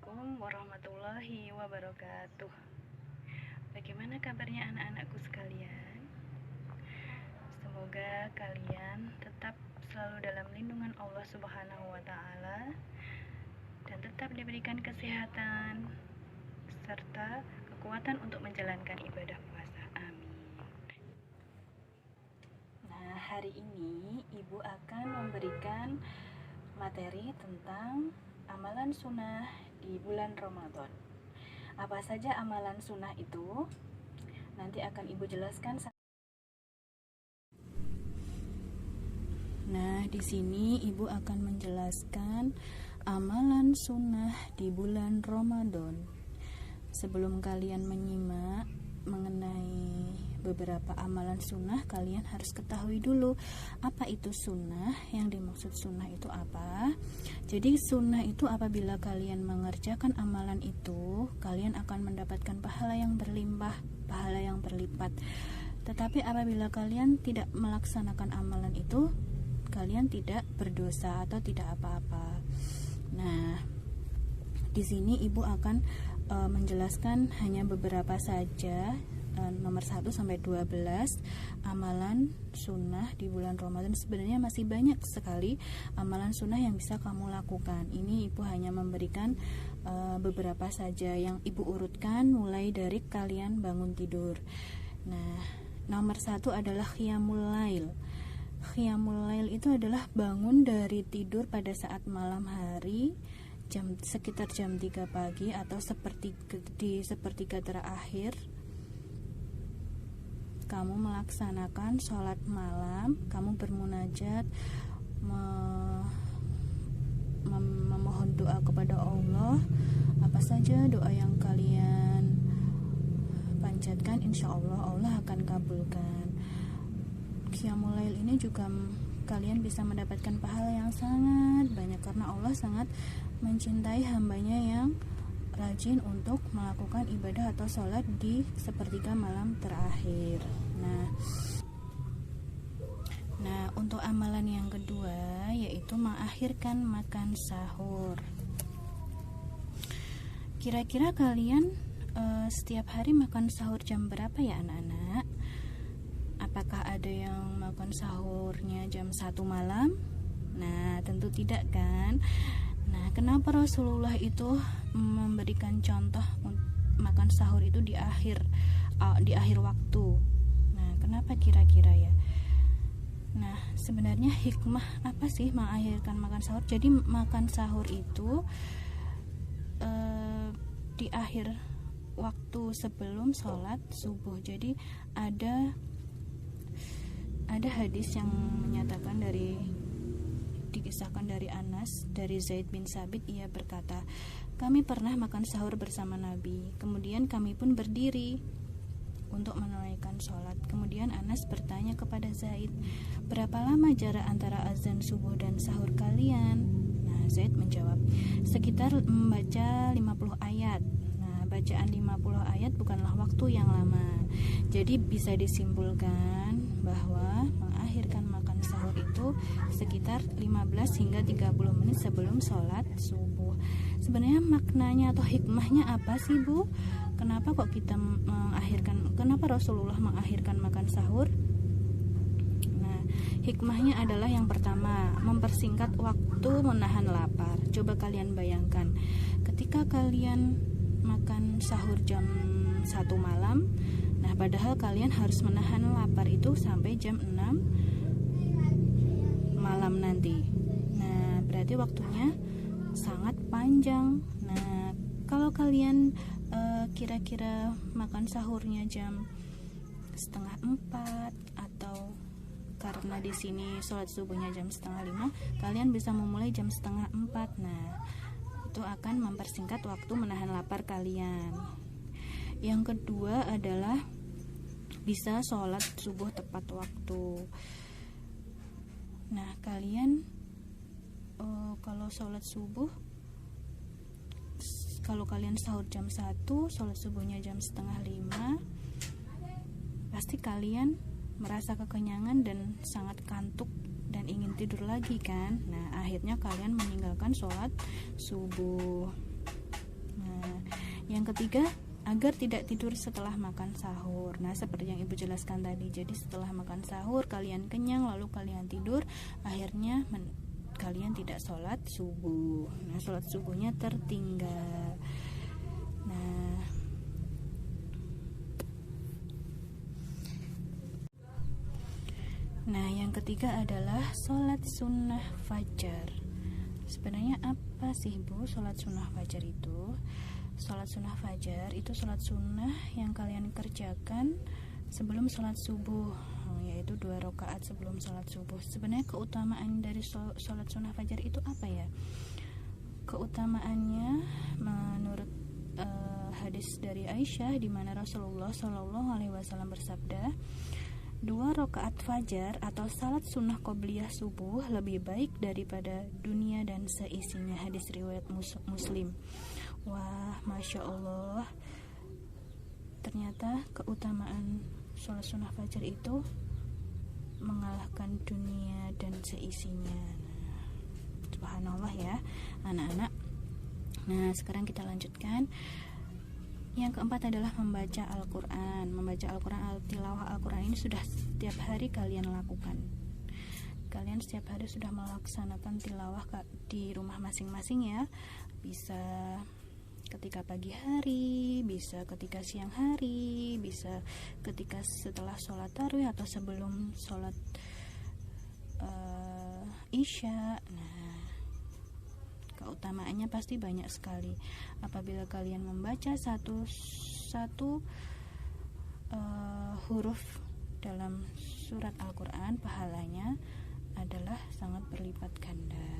Assalamualaikum warahmatullahi wabarakatuh. Bagaimana kabarnya anak-anakku sekalian? Semoga kalian tetap selalu dalam lindungan Allah Subhanahu wa taala dan tetap diberikan kesehatan serta kekuatan untuk menjalankan ibadah puasa. Amin. Nah, hari ini Ibu akan memberikan materi tentang amalan sunnah di bulan Ramadan. Apa saja amalan sunnah itu? Nanti akan Ibu jelaskan. Nah, di sini Ibu akan menjelaskan amalan sunnah di bulan Ramadan. Sebelum kalian menyimak mengenai beberapa amalan sunnah, kalian harus ketahui dulu apa itu sunnah. Yang dimaksud sunnah itu apa. Jadi sunnah itu apabila kalian mengerjakan amalan itu, kalian akan mendapatkan pahala yang berlimpah, pahala yang berlipat. Tetapi apabila kalian tidak melaksanakan amalan itu, kalian tidak berdosa atau tidak apa-apa. Nah, di sini Ibu akan menjelaskan hanya beberapa saja, nomor 1 sampai 12 amalan sunnah di bulan Ramadan. Sebenarnya masih banyak sekali amalan sunnah yang bisa kamu lakukan. Ini Ibu hanya memberikan beberapa saja yang Ibu urutkan mulai dari kalian bangun tidur. Nah, nomor 1 adalah qiyamul lail. Qiyamul lail itu adalah bangun dari tidur pada saat malam hari, sekitar jam 3 pagi atau di sepertiga terakhir. Kamu melaksanakan sholat malam, kamu bermunajat, memohon doa kepada Allah. Apa saja doa yang kalian panjatkan, insya Allah Allah akan kabulkan. Qiyamul lail ini juga kalian bisa mendapatkan pahala yang sangat banyak karena Allah sangat mencintai hambanya yang rajin untuk melakukan ibadah atau sholat di sepertiga malam terakhir. Nah, untuk amalan yang kedua yaitu mengakhirkan makan sahur. Kira-kira kalian setiap hari makan sahur jam berapa ya anak-anak? Apakah ada yang makan sahurnya jam 1 malam? Nah, tentu tidak kan? Nah, kenapa Rasulullah itu memberikan contoh makan sahur itu di akhir waktu? Nah, kenapa kira-kira ya? Nah, sebenarnya hikmah apa sih mengakhirkan makan sahur? Jadi makan sahur itu di akhir waktu sebelum sholat subuh. Jadi ada hadis yang menyatakan dikisahkan dari Anas, dari Zaid bin Sabit, ia berkata, kami pernah makan sahur bersama Nabi, kemudian kami pun berdiri untuk menunaikan sholat. Kemudian Anas bertanya kepada Zaid, berapa lama jarak antara azan subuh dan sahur kalian? Nah, Zaid menjawab, sekitar membaca 50 ayat. Nah, bacaan 50 ayat bukanlah waktu yang lama. Jadi bisa disimpulkan bahwa mengakhirkan makan sahur itu sekitar 15 hingga 30 menit sebelum sholat subuh. Sebenarnya maknanya atau hikmahnya apa sih, Bu? Kenapa kok kita kenapa Rasulullah mengakhirkan makan sahur? Nah, hikmahnya adalah yang pertama, mempersingkat waktu menahan lapar. Coba kalian bayangkan, ketika kalian makan sahur jam 1 malam, nah padahal kalian harus menahan lapar itu sampai jam 6 malam nanti. Nah, berarti waktunya sangat panjang. Nah, kalau kalian kira-kira makan sahurnya jam 3:30 atau karena di sini sholat subuhnya jam 4:30, kalian bisa memulai jam 3:30. Nah, itu akan mempersingkat waktu menahan lapar kalian. Yang kedua adalah bisa sholat subuh tepat waktu. Nah, kalian kalau sholat subuh, kalau kalian sahur jam 1, sholat subuhnya jam 4:30, pasti kalian merasa kekenyangan dan sangat kantuk dan ingin tidur lagi kan. Nah, akhirnya kalian meninggalkan sholat subuh. Nah, yang ketiga, agar tidak tidur setelah makan sahur. Nah, seperti yang Ibu jelaskan tadi. Jadi setelah makan sahur kalian kenyang lalu kalian tidur, akhirnya kalian tidak sholat subuh. Nah, sholat subuhnya tertinggal. Nah, yang ketiga adalah sholat sunnah fajar. Sebenarnya apa sih Bu sholat sunnah fajar itu? Sholat sunnah fajar itu sholat sunnah yang kalian kerjakan sebelum sholat subuh, yaitu 2 rakaat sebelum sholat subuh. Sebenarnya keutamaan dari sholat sunnah fajar itu apa ya? Keutamaannya menurut hadis dari Aisyah, di mana Rasulullah Shallallahu Alaihi Wasallam bersabda, 2 rakaat fajar atau salat sunnah qobliyah subuh lebih baik daripada dunia dan seisinya. Hadis riwayat Muslim. Wah, Masya Allah, ternyata keutamaan sholat sunnah fajar itu mengalahkan dunia dan seisinya. Subhanallah ya anak-anak. Nah, sekarang kita lanjutkan. Yang keempat adalah membaca Al-Quran. Membaca Al-Quran, tilawah Al-Quran ini sudah setiap hari kalian lakukan. Kalian setiap hari sudah melaksanakan tilawah di rumah masing-masing ya. Bisa ketika pagi hari, bisa ketika siang hari, bisa ketika setelah sholat tarawih atau sebelum sholat isya. Nah, keutamaannya pasti banyak sekali. Apabila kalian membaca satu huruf dalam surat Al-Quran, pahalanya adalah sangat berlipat ganda.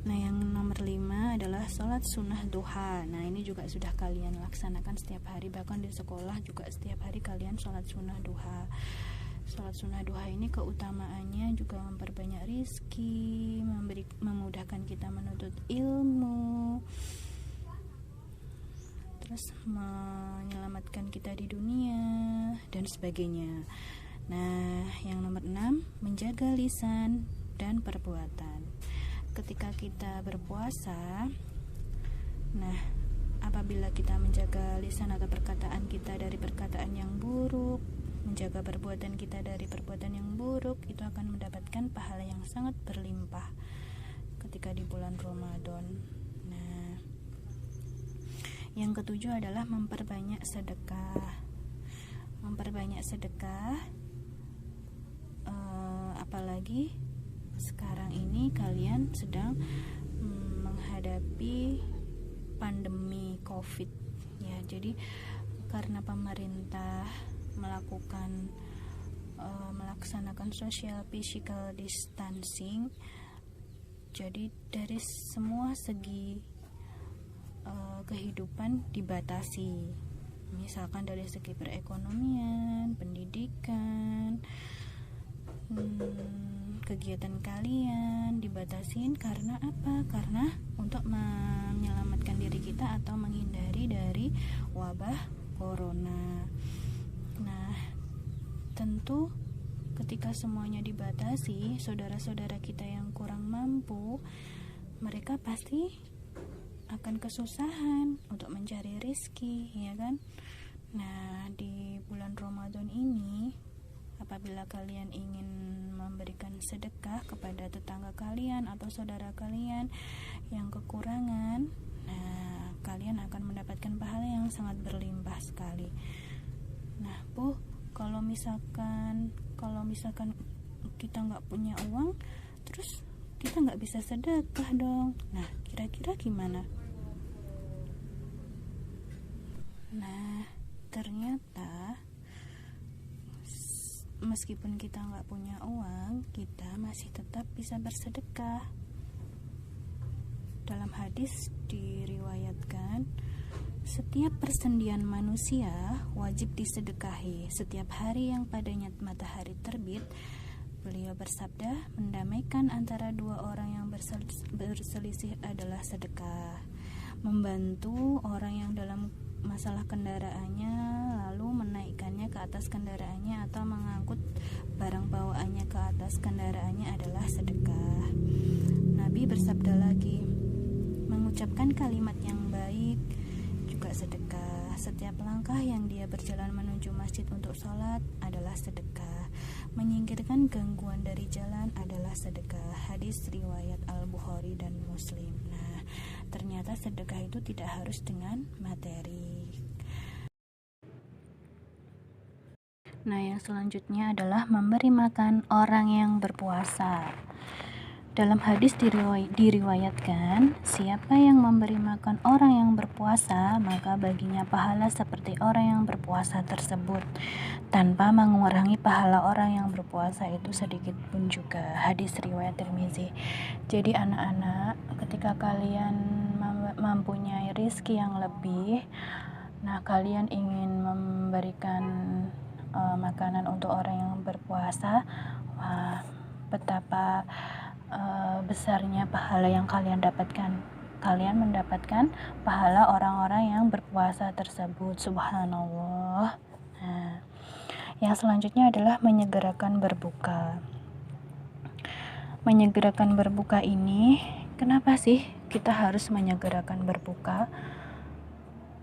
Nah, yang nomor 5 adalah sholat sunnah duha. Nah, ini juga sudah kalian laksanakan setiap hari, bahkan di sekolah juga setiap hari kalian sholat sunnah duha. Sholat sunnah duha ini keutamaannya juga memperbanyak rizki, memudahkan kita menuntut ilmu, terus menyelamatkan kita di dunia dan sebagainya. Nah, yang nomor 6, menjaga lisan dan perbuatan. Ketika kita berpuasa, nah, apabila kita menjaga lisan atau perkataan kita dari perkataan yang buruk, menjaga perbuatan kita dari perbuatan yang buruk, itu akan mendapatkan pahala yang sangat berlimpah ketika di bulan Ramadan. Nah, yang ketujuh adalah memperbanyak sedekah. Memperbanyak sedekah, apalagi sekarang ini kalian sedang menghadapi pandemi COVID ya. Jadi karena pemerintah melaksanakan social physical distancing, jadi dari semua segi kehidupan dibatasi. Misalkan dari segi perekonomian, pendidikan, kegiatan kalian dibatasin. Karena apa? Karena untuk menyelamatkan diri kita atau menghindari dari wabah corona. Nah, tentu ketika semuanya dibatasi, saudara-saudara kita yang kurang mampu, mereka pasti akan kesusahan untuk mencari rezeki, ya kan? Nah, di bulan Ramadan ini, apabila kalian ingin memberikan sedekah kepada tetangga kalian atau saudara kalian yang kekurangan, nah, kalian akan mendapatkan pahala yang sangat berlimpah sekali. Nah, Bu, kalau misalkan kita nggak punya uang, terus kita nggak bisa sedekah dong. Nah, kira-kira gimana? Nah, ternyata meskipun kita nggak punya uang, kita masih tetap bisa bersedekah. Dalam hadis diriwayatkan, setiap persendian manusia wajib disedekahi setiap hari yang padanya matahari terbit. Beliau bersabda, mendamaikan antara 2 orang yang berselisih adalah sedekah. Membantu orang yang dalam masalah kendaraannya, lalu menaikkannya ke atas kendaraannya atau mengangkut barang bawaannya ke atas kendaraannya adalah sedekah. Nabi bersabda lagi, mengucap mengucapkan kalimat yang baik juga sedekah. Setiap langkah yang dia berjalan menuju masjid untuk sholat adalah sedekah. Menyingkirkan gangguan dari jalan adalah sedekah. Hadis riwayat Al-Bukhari dan Muslim. Nah, ternyata sedekah itu tidak harus dengan materi. Nah, yang selanjutnya adalah memberi makan orang yang berpuasa. Dalam hadis diriwayatkan, siapa yang memberi makan orang yang berpuasa, maka baginya pahala seperti orang yang berpuasa tersebut, tanpa mengurangi pahala orang yang berpuasa itu sedikit pun juga. Hadis riwayat Tirmizi. Jadi anak-anak, ketika kalian mempunyai rezeki yang lebih, nah kalian ingin memberikan makanan untuk orang yang berpuasa, wah, betapa besarnya pahala yang kalian dapatkan. Kalian mendapatkan pahala orang-orang yang berpuasa tersebut. Subhanallah. Nah, yang selanjutnya adalah menyegerakan berbuka. Menyegerakan berbuka ini, kenapa sih kita harus menyegerakan berbuka?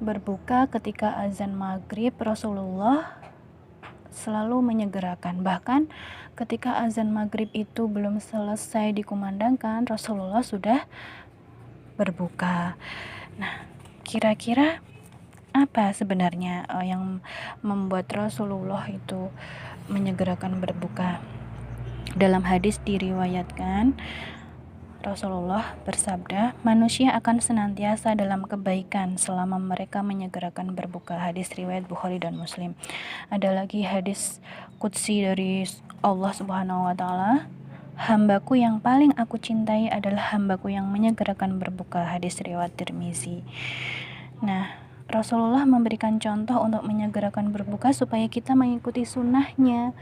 Berbuka ketika azan maghrib, Rasulullah selalu menyegerakan. Bahkan ketika azan maghrib itu belum selesai dikumandangkan, Rasulullah sudah berbuka. Nah, kira-kira apa sebenarnya yang membuat Rasulullah itu menyegerakan berbuka? Dalam hadis diriwayatkan, Rasulullah bersabda, manusia akan senantiasa dalam kebaikan selama mereka menyegerakan berbuka. Hadis riwayat Bukhari dan Muslim. Ada lagi hadis qudsi dari Allah Subhanahu wa taala, hambaku yang paling aku cintai adalah hambaku yang menyegerakan berbuka. Hadis riwayat Tirmizi. Nah, Rasulullah memberikan contoh untuk menyegerakan berbuka supaya kita mengikuti sunnahnya.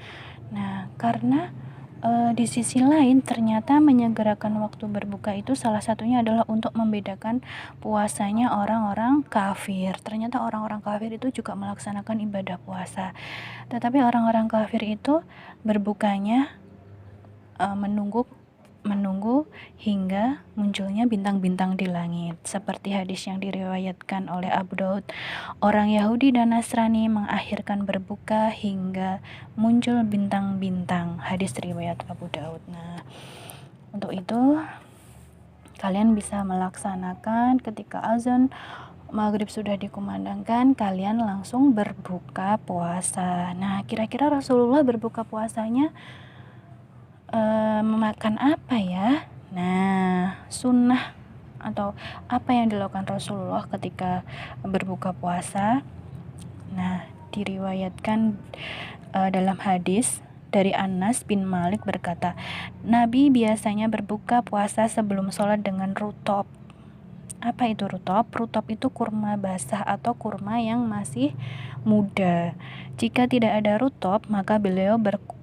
Nah, karena di sisi lain ternyata menyegerakan waktu berbuka itu salah satunya adalah untuk membedakan puasanya orang-orang kafir. Ternyata orang-orang kafir itu juga melaksanakan ibadah puasa, tetapi orang-orang kafir itu berbukanya menunggu hingga munculnya bintang-bintang di langit, seperti hadis yang diriwayatkan oleh Abu Daud. Orang Yahudi dan Nasrani mengakhirkan berbuka hingga muncul bintang-bintang. Hadis riwayat Abu Daud. Nah, untuk itu kalian bisa melaksanakan ketika azan maghrib sudah dikumandangkan, kalian langsung berbuka puasa. Nah, kira-kira Rasulullah berbuka puasanya memakan apa ya? Nah, sunnah atau apa yang dilakukan Rasulullah ketika berbuka puasa. Nah, diriwayatkan dalam hadis dari Anas bin Malik berkata, Nabi biasanya berbuka puasa sebelum sholat dengan rutop. Apa itu rutop? Rutop itu kurma basah atau kurma yang masih muda. Jika tidak ada rutop, maka beliau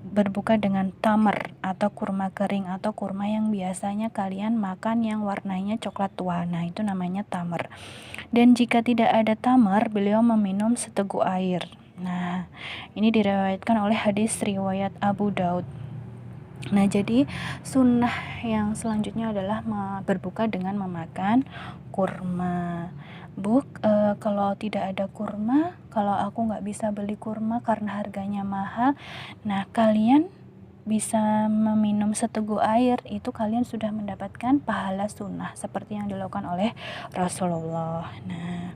berbuka dengan tamar atau kurma kering atau kurma yang biasanya kalian makan yang warnanya coklat tua. Nah, itu namanya tamar. Dan jika tidak ada tamar, beliau meminum seteguk air. Nah, ini diriwayatkan oleh hadis riwayat Abu Daud. Nah, jadi sunnah yang selanjutnya adalah berbuka dengan memakan kurma. Kalau tidak ada kurma, kalau aku nggak bisa beli kurma karena harganya mahal, nah kalian bisa meminum seteguk air, itu kalian sudah mendapatkan pahala sunnah seperti yang dilakukan oleh Rasulullah. Nah,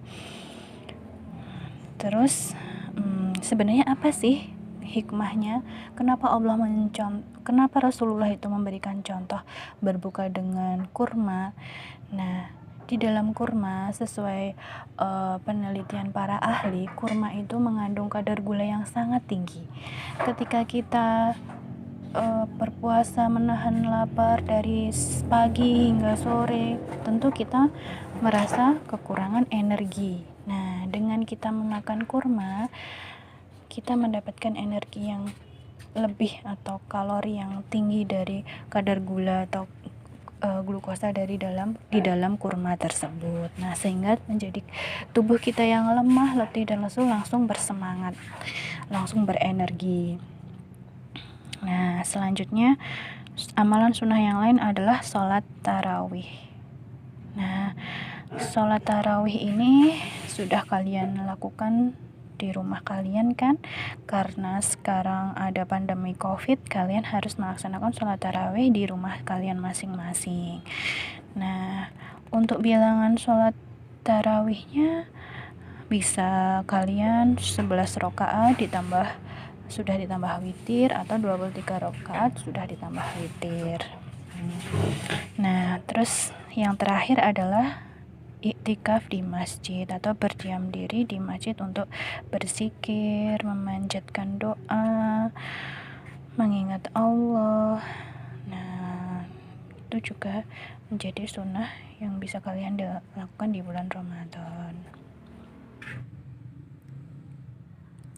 terus sebenarnya apa sih hikmahnya? Kenapa Rasulullah itu memberikan contoh berbuka dengan kurma? Nah, di dalam kurma, sesuai penelitian para ahli, kurma itu mengandung kadar gula yang sangat tinggi. Ketika kita berpuasa menahan lapar dari pagi hingga sore, tentu kita merasa kekurangan energi. Nah, dengan kita memakan kurma, kita mendapatkan energi yang lebih atau kalori yang tinggi dari kadar gula atau glukosa di dalam kurma tersebut. Nah, sehingga menjadi tubuh kita yang lemah, letih dan lesu langsung bersemangat, langsung berenergi. Nah, selanjutnya amalan sunnah yang lain adalah sholat tarawih. Nah, Sholat tarawih ini sudah kalian lakukan di rumah kalian kan? Karena sekarang ada pandemi COVID, kalian harus melaksanakan sholat tarawih di rumah kalian masing-masing. Nah, untuk bilangan sholat tarawihnya bisa kalian 11 rakaat sudah ditambah witir, atau 23 rakaat sudah ditambah witir. Nah, terus yang terakhir adalah iktikaf di masjid atau berdiam diri di masjid untuk berzikir, memanjatkan doa, mengingat Allah. Nah, itu juga menjadi sunnah yang bisa kalian lakukan di bulan Ramadan.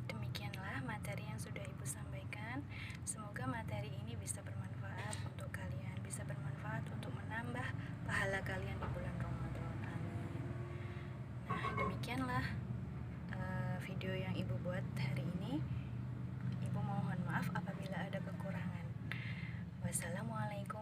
Demikianlah materi yang sudah Ibu sampaikan. Semoga materi ini bisa bermanfaat untuk kalian, bisa bermanfaat untuk menambah pahala kalian di bulan Ramadan. Amin. Nah, demikianlah video yang Ibu buat hari ini. Ibu mohon maaf apabila ada kekurangan. Wassalamualaikum